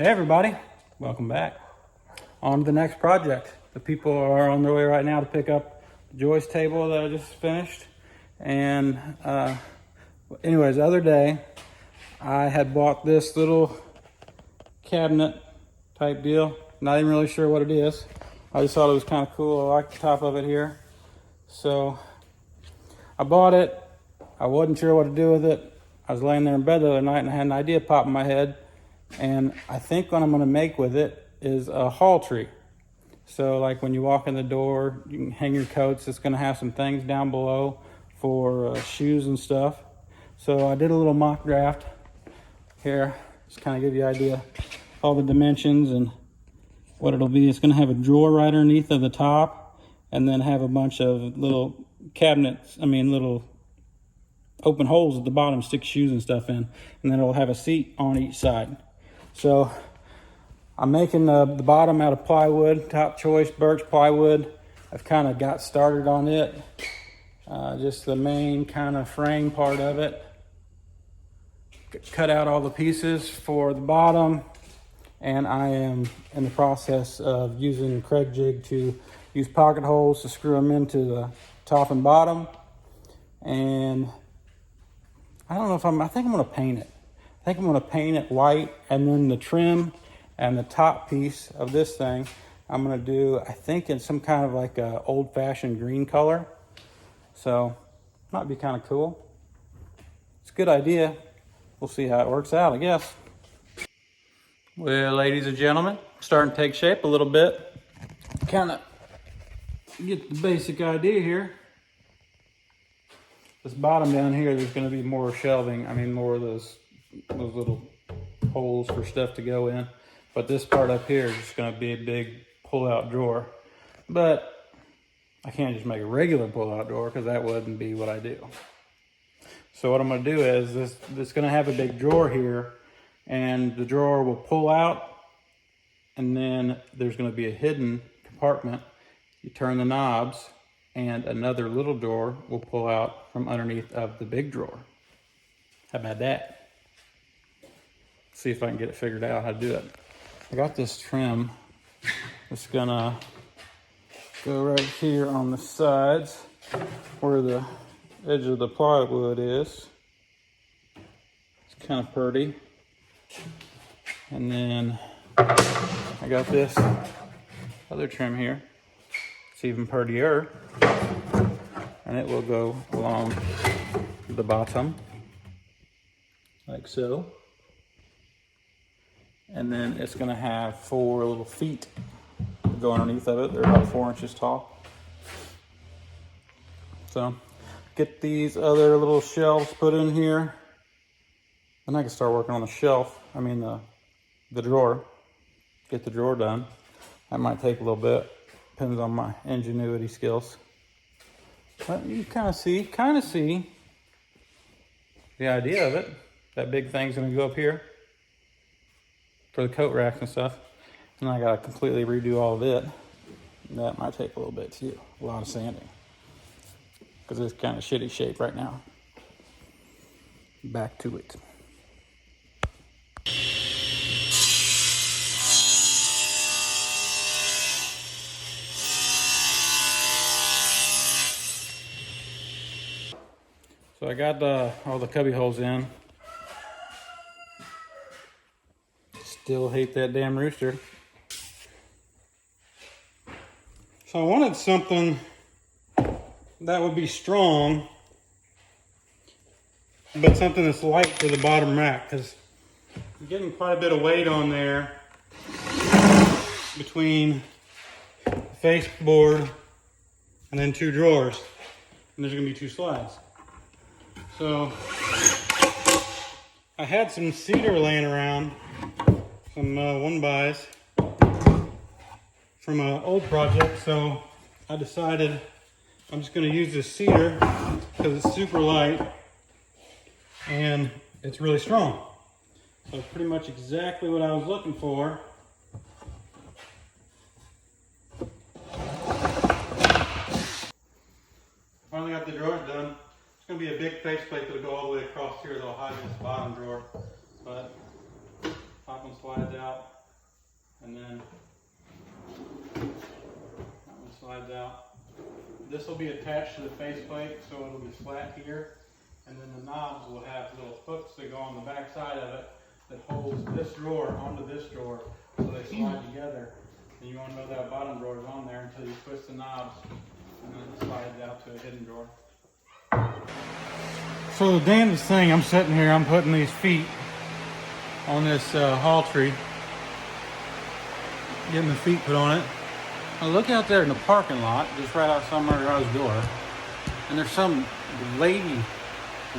Hey everybody, welcome back. On to the next project. The people are on their way right now to pick up the joist table that I just finished. And anyways, the other day I had bought this little cabinet type deal. Not even really sure what it is. I just thought it was kind of cool. I like the top of it here. So I bought it. I wasn't sure what to do with it. I was laying there in bed the other night and I had an idea pop in my head. And I think what I'm going to make with it is a haul tree. So like when you walk in the door, you can hang your coats. It's going to have some things down below for shoes and stuff. So I did a little mock draft here. Just kind of give you an idea all the dimensions and what it'll be. It's going to have a drawer right underneath of the top and then have a bunch of little cabinets, little open holes at the bottom, stick shoes and stuff in. And then it'll have a seat on each side. So I'm making the bottom out of plywood, top choice birch plywood. I've kind of got started on it. Just the main kind of frame part of it. Cut out all the pieces for the bottom. And I am in the process of using Craig jig to use pocket holes to screw them into the top and bottom. And I don't know if I think I'm going to paint it. I think I'm going to paint it white, and then the trim and the top piece of this thing I'm going to do, I think, in some kind of like a old-fashioned green color. So might be kind of cool. It's a good idea. We'll see how it works out, I guess. Well, ladies and gentlemen, starting to take shape a little bit. Kind of get the basic idea here. This bottom down here, there's going to be more shelving. More of those little holes for stuff to go in. But this part up here is just going to be a big pull-out drawer. But I can't just make a regular pull-out drawer because that wouldn't be what I do. So what I'm going to do is this going to have a big drawer here, and the drawer will pull out, and then there's going to be a hidden compartment. You turn the knobs, and another little drawer will pull out from underneath of the big drawer. How about that? See if I can get it figured out how to do it. I got this trim. It's gonna go right here on the sides where the edge of the plywood is. It's kind of pretty. And then I got this other trim here. It's even prettier. And it will go along the bottom, like so. And then it's gonna have 4 little feet go underneath of it. They're about 4 inches tall. So get these other little shelves put in here. Then I can start working on the shelf. The drawer. Get the drawer done. That might take a little bit. Depends on my ingenuity skills. But you kind of see the idea of it. That big thing's gonna go up here for the coat racks and stuff. And I gotta completely redo all of it. That might take a little bit too. A lot of sanding. Because it's kind of shitty shape right now. Back to it. So I got all the cubby holes in. Still hate that damn rooster. So I wanted something that would be strong, but something that's light for the bottom rack, because I'm getting quite a bit of weight on there between the face board and then 2 drawers, and there's gonna be 2 slides. So I had some cedar laying around, some 1-bys from an old project, so I decided I'm just going to use this cedar because it's super light and it's really strong. So it's pretty much exactly what I was looking for. Finally got the drawers done. It's going to be a big faceplate that'll go all the way across here that'll hide this bottom drawer. But pop them one slides out, and then that one slides out. This will be attached to the faceplate, so it'll be flat here. And then the knobs will have little hooks that go on the back side of it that holds this drawer onto this drawer, so they slide together. And you won't know that bottom drawer is on there until you twist the knobs, and then it slides out to a hidden drawer. So the damnedest thing, I'm sitting here, I'm putting these feet on this hall tree, getting the feet put on it. I look out there in the parking lot, just right outside my garage door, and there's some lady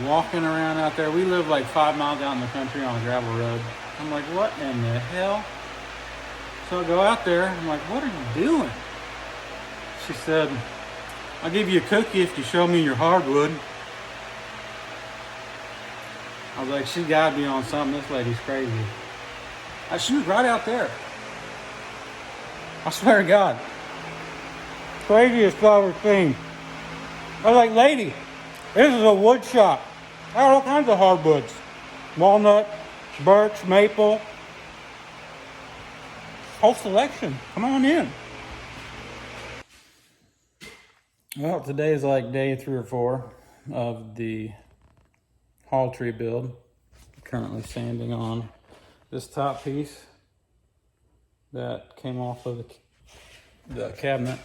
walking around out there. We live like 5 miles out in the country on a gravel road. I'm like, what in the hell? So I go out there, I'm like, what are you doing? She said, I'll give you a cookie if you show me your hardwood. I was like, she gotta be on something. This lady's crazy. She was right out there. I swear to God. Craziest I've ever seen. I was like, lady, this is a wood shop. I got all kinds of hardwoods. Walnut, birch, maple. Whole selection. Come on in. Well, today is like day 3 or 4 of the hall tree build. Currently sanding on this top piece that came off of the cabinet.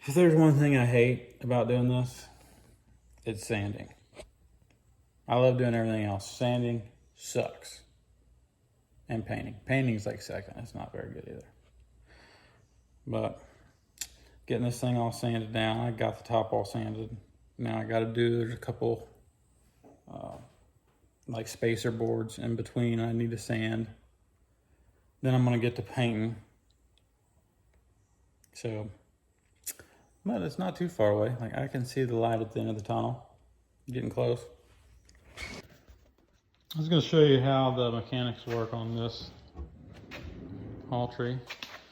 If there's one thing I hate about doing this, it's sanding. I love doing everything else. Sanding sucks. And painting. Painting is like second. It's not very good either. But getting this thing all sanded down, I got the top all sanded. Now I got to do, there's a couple like spacer boards in between I need to sand. Then I'm going to get to painting. So, but it's not too far away. Like I can see the light at the end of the tunnel. Getting close. I was going to show you how the mechanics work on this hall tree.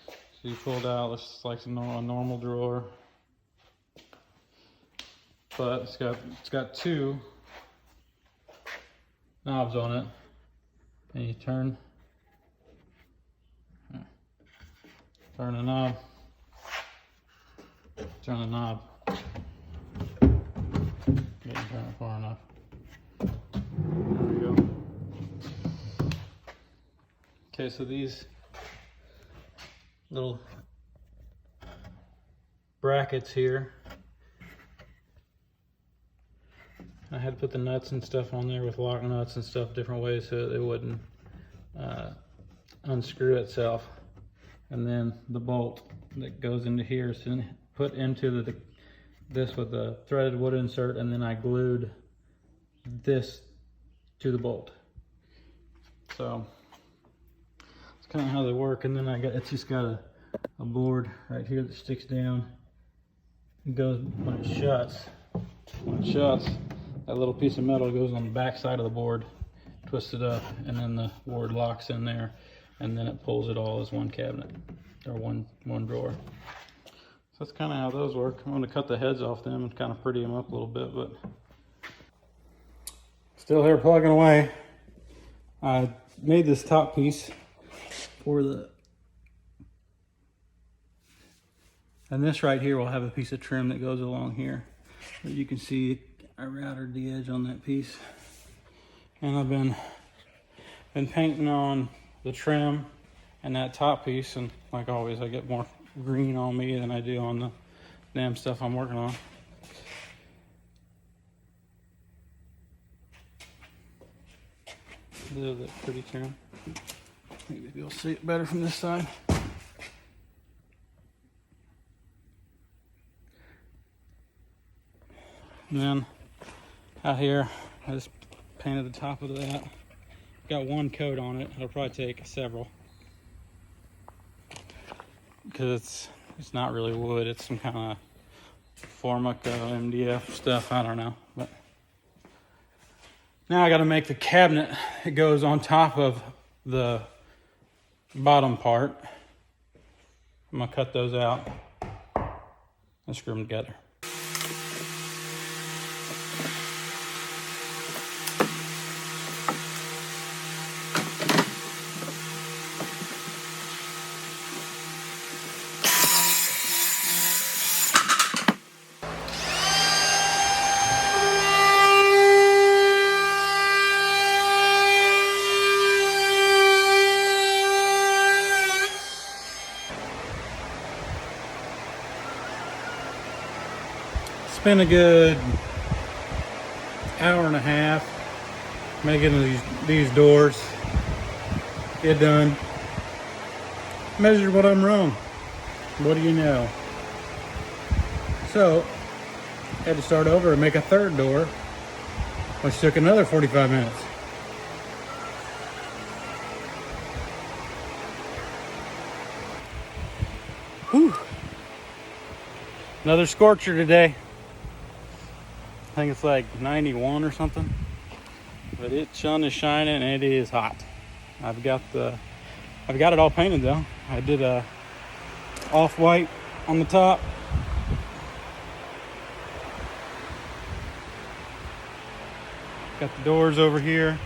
So you pulled out, it's like a normal drawer, but it's got 2 knobs on it, and you turn the knob, turn the knob. Didn't turn it far enough. There we go. Okay, so these little brackets here, I had to put the nuts and stuff on there with lock nuts and stuff different ways so that it wouldn't unscrew itself. And then the bolt that goes into here is put into this with a threaded wood insert, and then I glued this to the bolt. So it's kind of how they work. And then it's just got a board right here that sticks down. It goes when it shuts. When it shuts, that little piece of metal goes on the back side of the board, twists it up, and then the board locks in there, and then it pulls it all as one cabinet or one drawer. So that's kind of how those work. I'm going to cut the heads off them and kind of pretty them up a little bit, but still here plugging away. I made this top piece for and this right here will have a piece of trim that goes along here. But you can see I routed the edge on that piece. And I've been painting on the trim and that top piece, and like always I get more green on me than I do on the damn stuff I'm working on. Look at that pretty trim. Maybe you'll see it better from this side. And then out here, I just painted the top of that. Got 1 coat on it. It'll probably take several, because it's not really wood. It's some kind of Formica MDF stuff. I don't know. But now I got to make the cabinet. It goes on top of the bottom part. I'm gonna cut those out and screw them together. spent a good hour and a half making these doors. Get done. Measure what I'm wrong. What do you know? So, had to start over and make a third door, which took another 45 minutes. Whew. Another scorcher today. I think it's like 91 or something. But the sun is shining and it is hot. I've got it all painted though. I did a off-white on the top. Got the doors over here.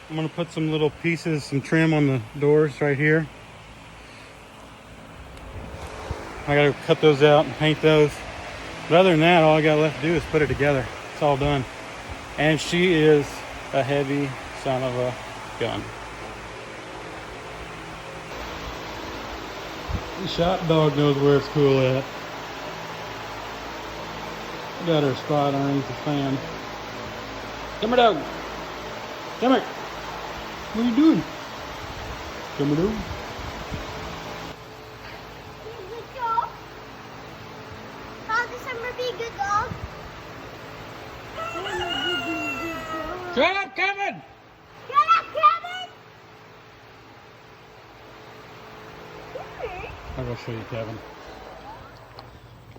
I'm gonna put some little pieces, some trim on the doors right here. I gotta cut those out and paint those. But other than that, all I got left to do is put it together. It's all done. And she is a heavy son of a gun. The shop dog knows where it's cool at. Got her spot underneath the fan. Come here, dog. Come here. What are you doing? Come here, dog. Good dog. How does Summer be a good dog? Shut up, Kevin! Shut up, Kevin! I'll go show you Kevin.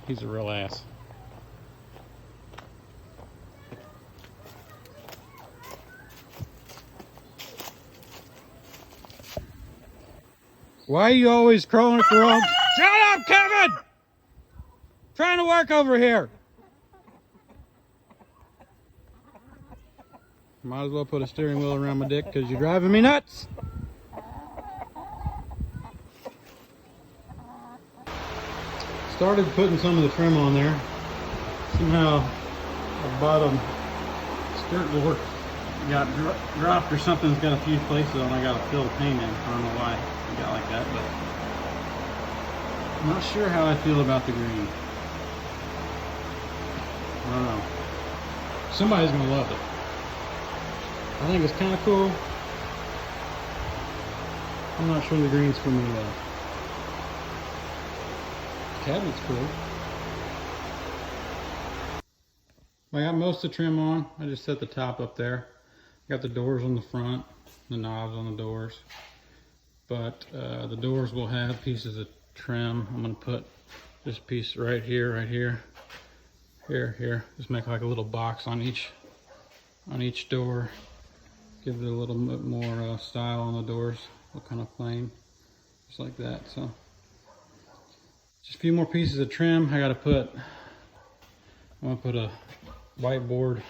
He's a real ass. Why are you always crawling at the wrong? Shut up, Kevin! Trying to work over here. Might as well put a steering wheel around my dick because you're driving me nuts. Started putting some of the trim on there. Somehow the bottom skirt board got dropped or something's got a few places on. I got to fill the paint in. I don't know why it got like that, but I'm not sure how I feel about the green. I don't know. Somebody's gonna love it. I think it's kind of cool. I'm not sure the green's for me though. Cabinet's cool. I got most of the trim on. I just set the top up there. Got the doors on the front, the knobs on the doors. But the doors will have pieces of trim. I'm gonna put this piece right here, here. Just make like a little box on each door. Give it a little bit more style on the doors. Look kind of plain, just like that. So just a few more pieces of trim. I'm gonna put a whiteboard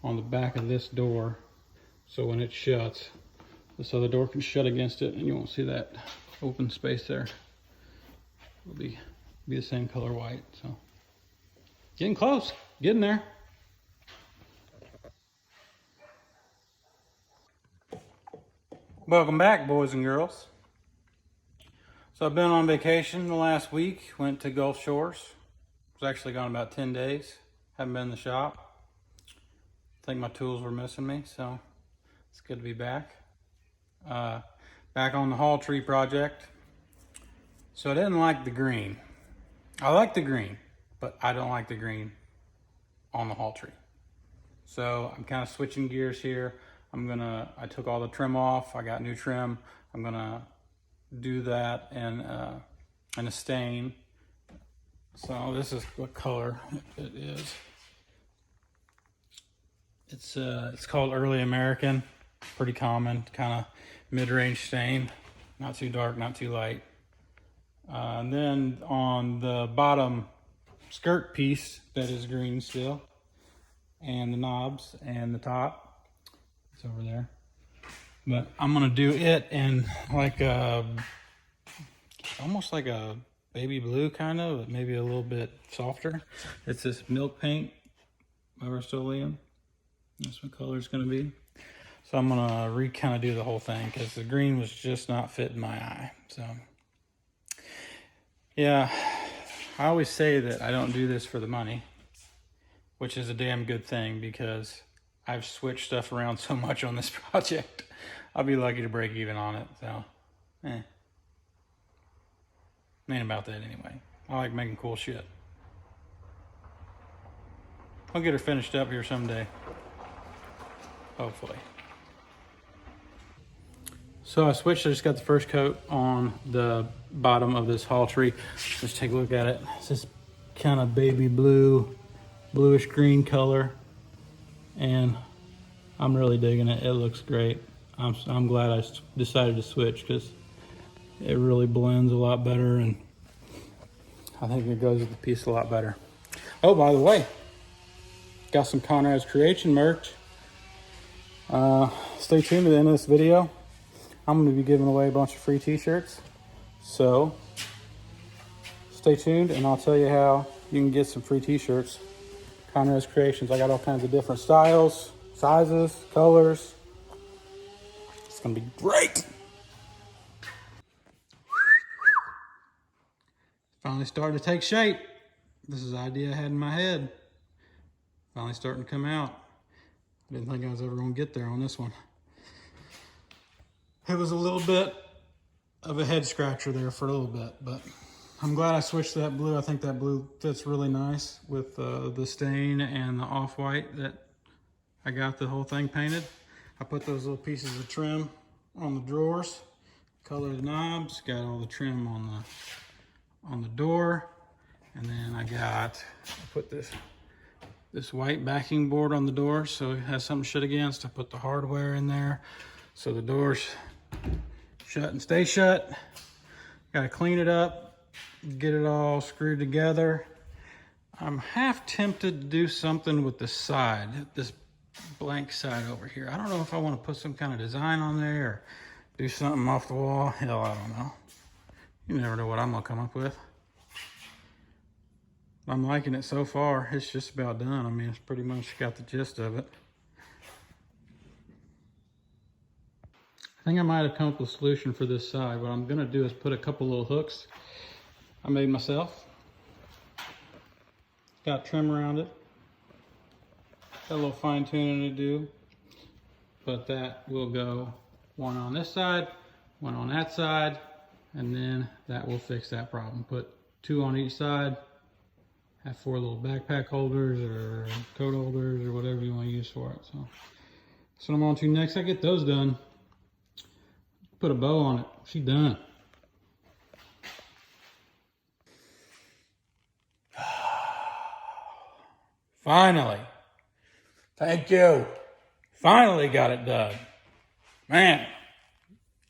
on the back of this door, so when it shuts, this other door can shut against it, and you won't see that open space there. It'll be the same color white. So getting close, getting there. Welcome back, boys and girls. So I've been on vacation the last week. Went to Gulf Shores. Was actually gone about 10 days. Haven't been in the shop. I think my tools were missing me, so it's good to be back. Back on the hall tree project. So I didn't like the green. I like the green, but I don't like the green on the hall tree. So I'm kind of switching gears here. I took all the trim off. I got new trim. I'm gonna do that in a stain. So this is what color it is. It's called Early American. Pretty common, kind of mid-range stain. Not too dark, not too light. And then on the bottom skirt piece that is green still, and the knobs and the top, it's over there. But I'm gonna do it in like almost like a baby blue kind of, but maybe a little bit softer. It's this milk paint by Rust-Oleum. That's what color it's gonna be. So I'm gonna kind of do the whole thing because the green was just not fitting my eye. So yeah, I always say that I don't do this for the money, which is a damn good thing because I've switched stuff around so much on this project. I'll be lucky to break even on it, so ain't about that anyway. I like making cool shit. I'll get her finished up here someday, hopefully. So I switched, I just got the first coat on the bottom of this hall tree. Let's take a look at it. It's this kind of baby blue, bluish green color. And I'm really digging it. It looks great. I'm glad I decided to switch because it really blends a lot better and I think it goes with the piece a lot better. Oh, by the way, got some Conrads Creation merch. Stay tuned to the end of this video. I'm going to be giving away a bunch of free t-shirts. So stay tuned and I'll tell you how you can get some free t-shirts. Conrads Creations. I got all kinds of different styles, sizes, colors. It's going to be great. Finally starting to take shape. This is the idea I had in my head. Finally starting to come out. I didn't think I was ever going to get there on this one. It was a little bit of a head scratcher there for a little bit, but I'm glad I switched to that blue. I think that blue fits really nice with the stain and the off-white that I got the whole thing painted. I put those little pieces of trim on the drawers, colored knobs, got all the trim on the door, and then I put this white backing board on the door so it has something to shut against. I put the hardware in there so the doors shut and stay shut. Got to clean it up, get it all screwed together. I'm half tempted to do something with the side, this blank side over here. I don't know if I want to put some kind of design on there or do something off the wall. Hell, I don't know. You never know what I'm gonna come up with. I'm liking it so far. It's just about done. I mean, it's pretty much got the gist of it. I think I might have come up with a solution for this side. What I'm gonna do is put a couple little hooks I made myself. Got trim around it. Got a little fine tuning to do. But that will go one on this side, one on that side, and then that will fix that problem. Put two on each side. Have four little backpack holders or coat holders or whatever you want to use for it. So that's what I'm on to next. I get those done. Put a bow on it. She done. Finally. Thank you. Finally got it done. Man,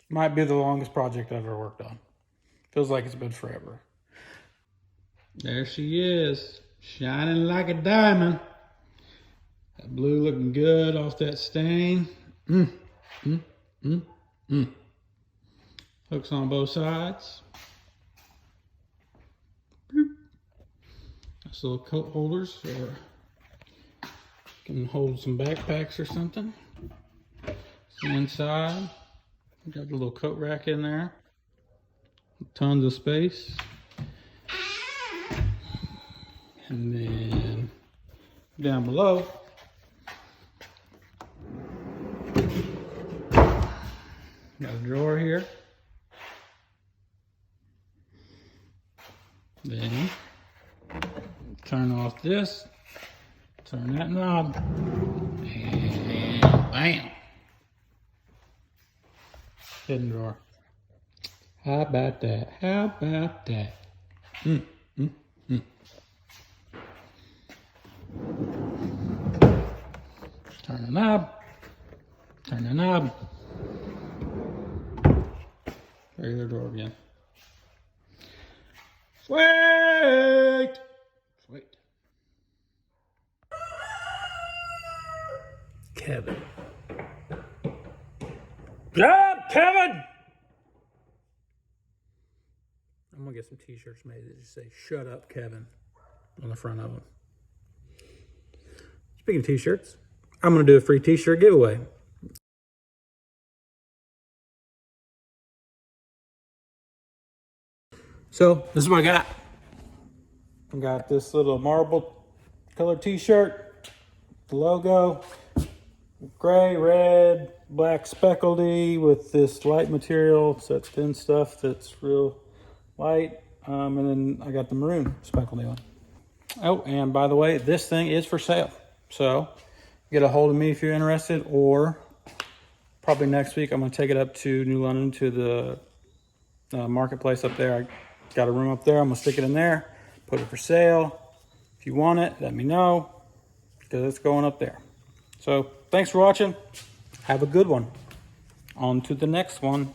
might be the longest project I've ever worked on. Feels like it's been forever. There she is, shining like a diamond. That blue looking good off that stain. Hooks on both sides. Nice little coat holders, or can hold some backpacks or something. It's inside. Got the little coat rack in there. Tons of space. And then down below, got a drawer here. Then turn off this, turn that knob, and bam. Hidden drawer. How about that? How about that? Turn the knob. Turn the knob. Regular door again. Sweet! Sweet. Kevin. Get up, Kevin! I'm gonna get some t-shirts made that just say, "Shut up, Kevin," on the front of them. Speaking of t-shirts, I'm gonna do a free t-shirt giveaway. So, this is what I got. I got this little marble color t-shirt, the logo, gray, red, black speckledy with this light material. So it's thin stuff that's real light. And then I got the maroon speckledy one. Oh, and by the way, this thing is for sale. So get a hold of me if you're interested, or probably next week I'm going to take it up to New London to the marketplace up there. I got a room up there. I'm going to stick it in there, put it for sale. If you want it, let me know, because it's going up there. So thanks for watching. Have a good one. On to the next one.